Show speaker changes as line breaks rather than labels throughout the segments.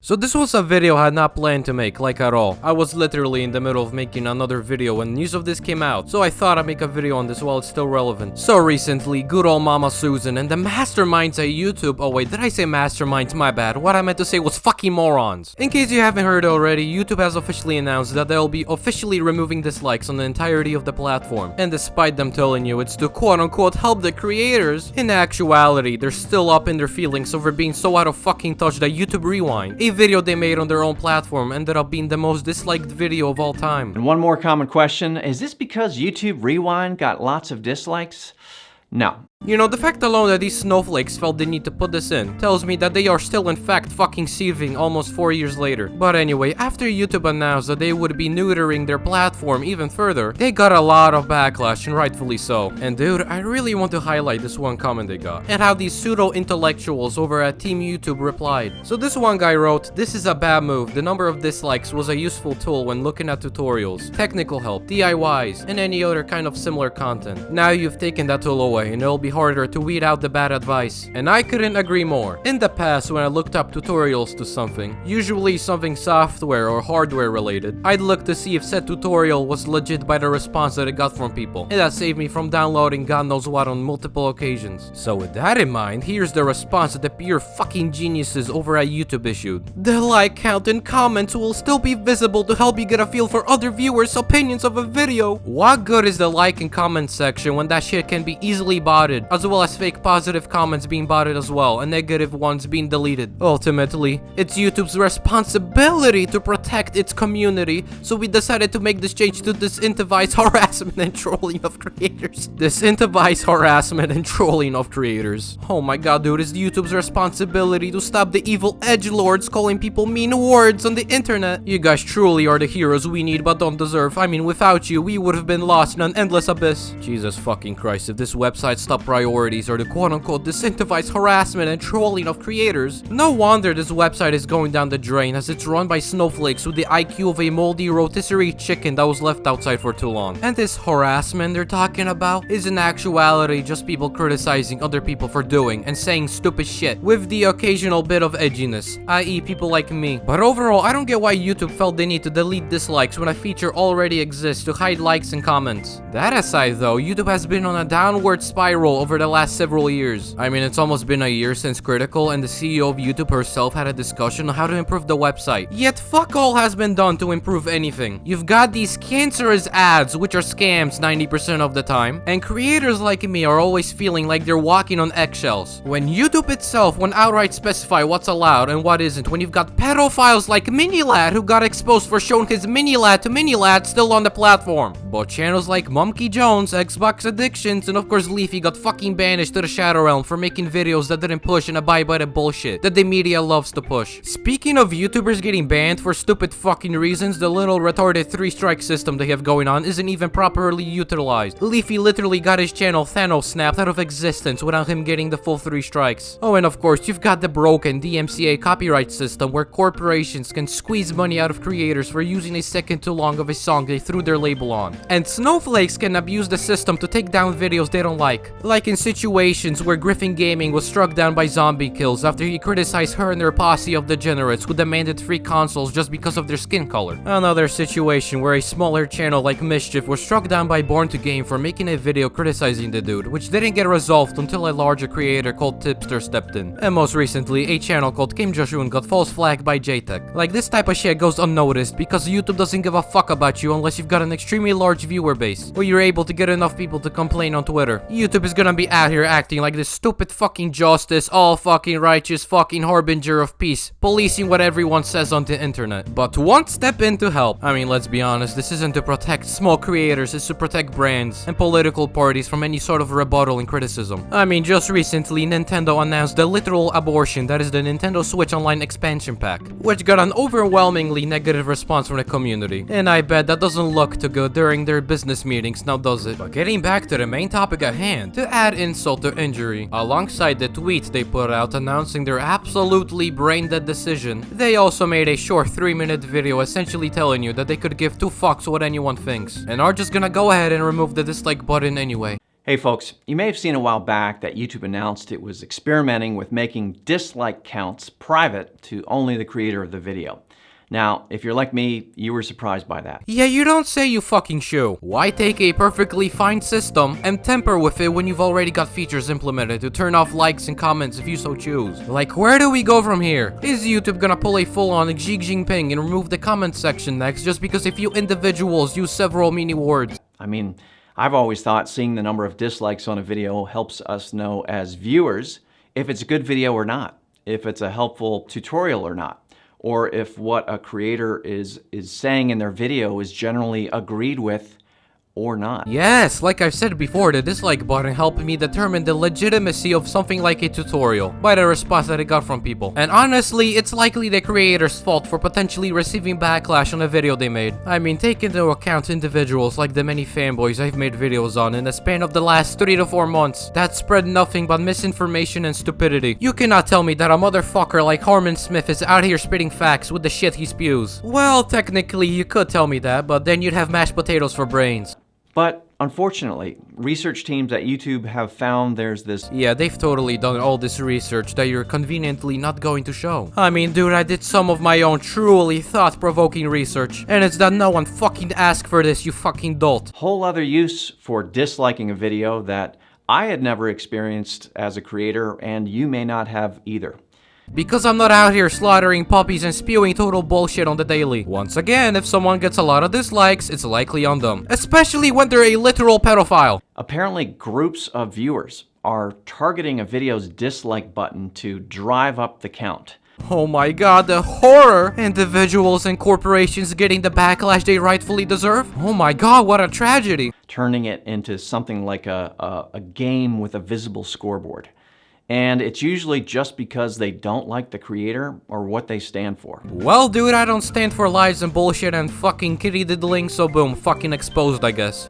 So this was a video I had not planned to make, like at all. I was literally in the middle of making another video when news of this came out, so I thought I'd make a video on this while it's still relevant. So recently, good old Mama Susan and the masterminds at YouTube— oh wait, did I say masterminds? My bad. What I meant to say was fucking morons. In case you haven't heard already, YouTube has officially announced that they'll be officially removing dislikes on the entirety of the platform. And despite them telling you it's to quote-unquote help the creators, in actuality, they're still up in their feelings over being so out of fucking touch that YouTube Rewind, a video they made on their own platform, ended up being the most disliked video of all time.
And one more common question, is this because YouTube Rewind got lots of dislikes? No.
You know, the fact alone that these snowflakes felt the need to put this in tells me that they are still in fact fucking seething almost 4 years later. But anyway, after YouTube announced that they would be neutering their platform even further, they got a lot of backlash, and rightfully so. And dude, I really want to highlight this one comment they got, and how these pseudo-intellectuals over at Team YouTube replied. So this one guy wrote, "This is a bad move. The number of dislikes was a useful tool when looking at tutorials, technical help, DIYs, and any other kind of similar content. Now you've taken that tool away, and it'll be harder to weed out the bad advice." And I couldn't agree more. In the past, when I looked up tutorials to something, usually something software or hardware related, I'd look to see if said tutorial was legit by the response that it got from people, and that saved me from downloading God knows what on multiple occasions. So with that in mind, here's the response that the pure fucking geniuses over at YouTube issued. "The like count and comments will still be visible to help you get a feel for other viewers' opinions of a video." What good is the like and comment section when that shit can be easily botted, as well as fake positive comments being botted as well, and negative ones being deleted? Ultimately, it's YouTube's responsibility to protect its community, so we decided to make this change to disincentivize harassment and trolling of creators. Disincentivize harassment and trolling of creators. Oh my god, dude, it's YouTube's responsibility to stop the evil edgelords calling people mean words on the internet. You guys truly are the heroes we need but don't deserve. I mean, without you, we would have been lost in an endless abyss. Jesus fucking Christ, if this website's top priorities are to quote-unquote disincentivize harassment and trolling of creators, no wonder this website is going down the drain, as it's run by snowflakes with the IQ of a moldy rotisserie chicken that was left outside for too long. And this harassment they're talking about is in actuality just people criticizing other people for doing and saying stupid shit, with the occasional bit of edginess, i.e. people like me. But overall, I don't get why YouTube felt they need to delete dislikes when a feature already exists to hide likes and comments. That aside though, YouTube has been on a downward spiral over the last several years. I mean, it's almost been a year since Critical and the CEO of YouTube herself had a discussion on how to improve the website. Yet fuck all has been done to improve anything. You've got these cancerous ads, which are scams 90% of the time, and creators like me are always feeling like they're walking on eggshells, when YouTube itself won't outright specify what's allowed and what isn't, when you've got pedophiles like Minilad who got exposed for showing his Minilad to Minilad still on the platform. But channels like Monkey Jones, Xbox Addictions, and of course Leafy got fucking banished to the Shadow Realm for making videos that didn't push and abide by the bullshit that the media loves to push. Speaking of YouTubers getting banned for stupid fucking reasons, the little retarded 3-strike system they have going on isn't even properly utilized. Leafy literally got his channel Thanos snapped out of existence without him getting the full 3 strikes. Oh, and of course, you've got the broken DMCA copyright system where corporations can squeeze money out of creators for using a second too long of a song they threw their label on. And snowflakes can abuse the system to take down videos they don't like in situations where Griffin Gaming was struck down by zombie kills after he criticized her and her posse of degenerates who demanded free consoles just because of their skin color. Another situation where a smaller channel like Mischief was struck down by Born to Game for making a video criticizing the dude, which didn't get resolved until a larger creator called Tipster stepped in. And most recently, a channel called Kim Joshun got false flagged by JTech. Like, this type of shit goes unnoticed because YouTube doesn't give a fuck about you unless you've got an extremely large viewer base, or you're able to get enough people to complain on Twitter. YouTube is gonna be out here acting like this stupid fucking justice, all fucking righteous fucking harbinger of peace, policing what everyone says on the internet. But one step in to help. I mean, let's be honest, this isn't to protect small creators, it's to protect brands and political parties from any sort of rebuttal and criticism. I mean, just recently, Nintendo announced the literal abortion that is the Nintendo Switch Online expansion pack, which got an overwhelmingly negative response from the community. And I bet that doesn't look too good during their business meetings, now does it? But getting back to the main topic at hand, to add insult to injury, alongside the tweet they put out announcing their absolutely brain-dead decision, they also made a short 3-minute video essentially telling you that they could give 2 fucks what anyone thinks, and are just gonna go ahead and remove the dislike button anyway.
Hey folks, you may have seen a while back that YouTube announced it was experimenting with making dislike counts private to only the creator of the video. Now, if you're like me, you were surprised by that.
Yeah, you don't say, you fucking shoe. Why take a perfectly fine system and tamper with it when you've already got features implemented to turn off likes and comments if you so choose? Like, where do we go from here? Is YouTube gonna pull a full-on Xi Jinping and remove the comment section next just because a few individuals use several meaning words?
I mean, I've always thought seeing the number of dislikes on a video helps us know as viewers if it's a good video or not, if it's a helpful tutorial or not, or if what a creator is saying in their video is generally agreed with or not.
Yes, like I've said before, the dislike button helped me determine the legitimacy of something like a tutorial by the response that it got from people. And honestly, it's likely the creator's fault for potentially receiving backlash on a video they made. I mean, take into account individuals like the many fanboys I've made videos on in the span of the last 3 to 4 months that spread nothing but misinformation and stupidity. You cannot tell me that a motherfucker like Harmon Smith is out here spitting facts with the shit he spews. Well, technically you could tell me that, but then you'd have mashed potatoes for brains.
But unfortunately, research teams at YouTube have found there's this...
Yeah, they've totally done all this research that you're conveniently not going to show. I mean, dude, I did some of my own truly thought-provoking research, and it's that no one fucking asked for this, you fucking dolt.
Whole other use for disliking a video that I had never experienced as a creator, and you may not have either.
Because I'm not out here slaughtering puppies and spewing total bullshit on the daily. Once again, if someone gets a lot of dislikes, it's likely on them. Especially when they're a literal pedophile.
Apparently, groups of viewers are targeting a video's dislike button to drive up the count.
Oh my god, the horror! Individuals and corporations getting the backlash they rightfully deserve? Oh my god, what a tragedy!
Turning it into something like a game with a visible scoreboard. And it's usually just because they don't like the creator or what they stand for.
Well, dude, I don't stand for lies and bullshit and fucking kitty diddling, so boom, fucking exposed, I guess.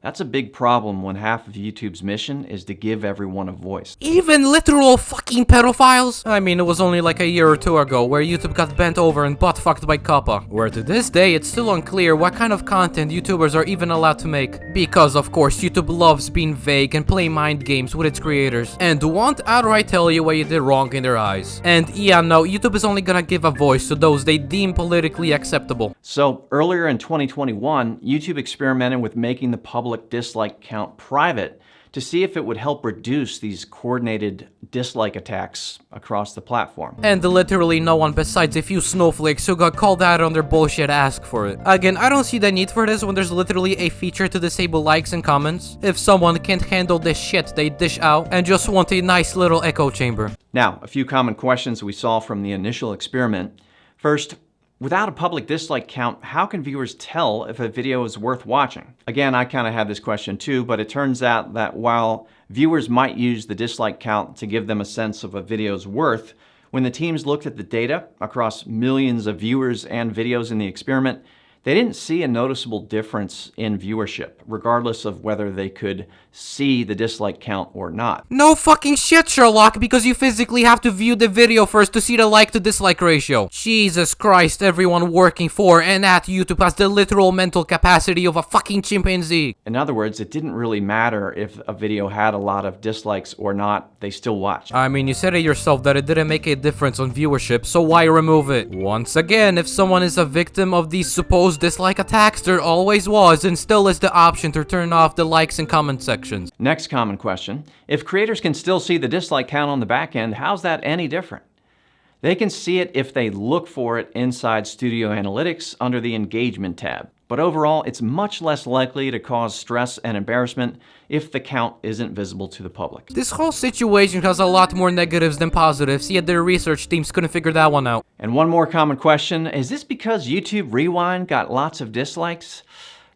That's a big problem when half of YouTube's mission is to give everyone a voice.
Even literal fucking pedophiles? I mean, it was only like a year or 2 ago where YouTube got bent over and butt-fucked by Kappa. Where to this day, it's still unclear what kind of content YouTubers are even allowed to make. Because, of course, YouTube loves being vague and play mind games with its creators. And won't outright tell you what you did wrong in their eyes. And yeah, no, YouTube is only gonna give a voice to those they deem politically acceptable.
So, earlier in 2021, YouTube experimented with making the public dislike count private to see if it would help reduce these coordinated dislike attacks across the platform.
And literally no one besides a few snowflakes who got called out on their bullshit asked for it. Again, I don't see the need for this when there's literally a feature to disable likes and comments. If someone can't handle this shit they dish out and just want a nice little echo chamber.
Now, a few common questions we saw from the initial experiment. First, without a public dislike count, how can viewers tell if a video is worth watching? Again, I kind of had this question too, but it turns out that while viewers might use the dislike count to give them a sense of a video's worth, when the teams looked at the data across millions of viewers and videos in the experiment, they didn't see a noticeable difference in viewership, regardless of whether they could see the dislike count or not.
No fucking shit, Sherlock, because you physically have to view the video first to see the like to dislike ratio. Jesus Christ, everyone working for and at YouTube has the literal mental capacity of a fucking chimpanzee.
In other words, it didn't really matter if a video had a lot of dislikes or not, they still watched.
I mean, you said it yourself that it didn't make a difference on viewership, so why remove it? Once again, if someone is a victim of these supposed dislike attacks, there always was and still is the option to turn off the likes and comment sections.
Next common question. If creators can still see the dislike count on the back end, how's that any different? They can see it if they look for it inside Studio Analytics under the Engagement tab. But overall, it's much less likely to cause stress and embarrassment if the count isn't visible to the public.
This whole situation has a lot more negatives than positives, yet their research teams couldn't figure that one out.
And one more common question, is this because YouTube Rewind got lots of dislikes?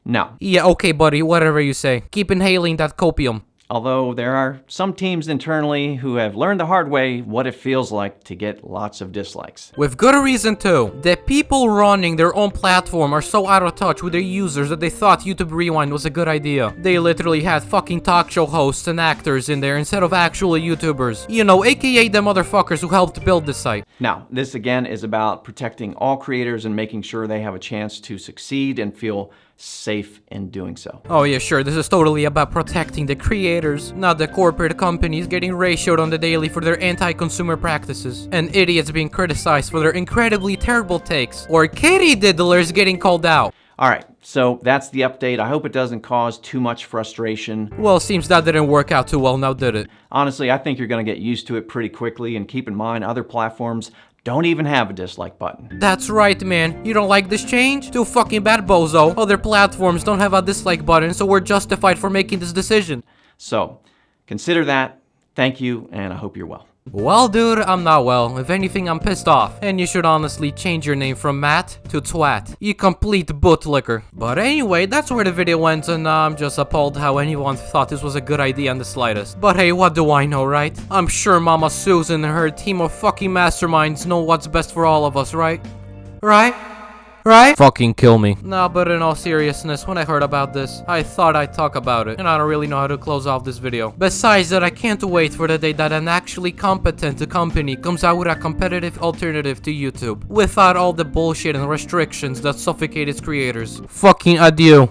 No.
Yeah, okay buddy, whatever you say. Keep inhaling that copium.
Although there are some teams internally who have learned the hard way what it feels like to get lots of dislikes.
With good reason too. The people running their own platform are so out of touch with their users that they thought YouTube Rewind was a good idea. They literally had fucking talk show hosts and actors in there instead of actual YouTubers. You know, aka the motherfuckers who helped build the site.
Now, this again is about protecting all creators and making sure they have a chance to succeed and feel safe in doing so.
Oh yeah, sure, this is totally about protecting the creators, not the corporate companies getting ratioed on the daily for their anti-consumer practices, and idiots being criticized for their incredibly terrible takes, or kitty diddlers getting called out.
Alright, so that's the update. I hope it doesn't cause too much frustration.
Well, seems that didn't work out too well now, did it?
Honestly, I think you're going to get used to it pretty quickly, and keep in mind other platforms don't even have a dislike button.
That's right, man. You don't like this change? Too fucking bad, bozo. Other platforms don't have a dislike button, so we're justified for making this decision.
So, consider that. Thank you, and I hope you're well.
Well, dude, I'm not well. If anything, I'm pissed off. And you should honestly change your name from Matt to Twat. You complete bootlicker. But anyway, that's where the video went, and I'm just appalled how anyone thought this was a good idea in the slightest. But hey, what do I know, right? I'm sure Mama Susan and her team of fucking masterminds know what's best for all of us, right? Right? Fucking kill me. Nah, but in all seriousness, when I heard about this, I thought I'd talk about it, and I don't really know how to close off this video. Besides that, I can't wait for the day that an actually competent company comes out with a competitive alternative to YouTube, without all the bullshit and restrictions that suffocate its creators. Fucking adieu.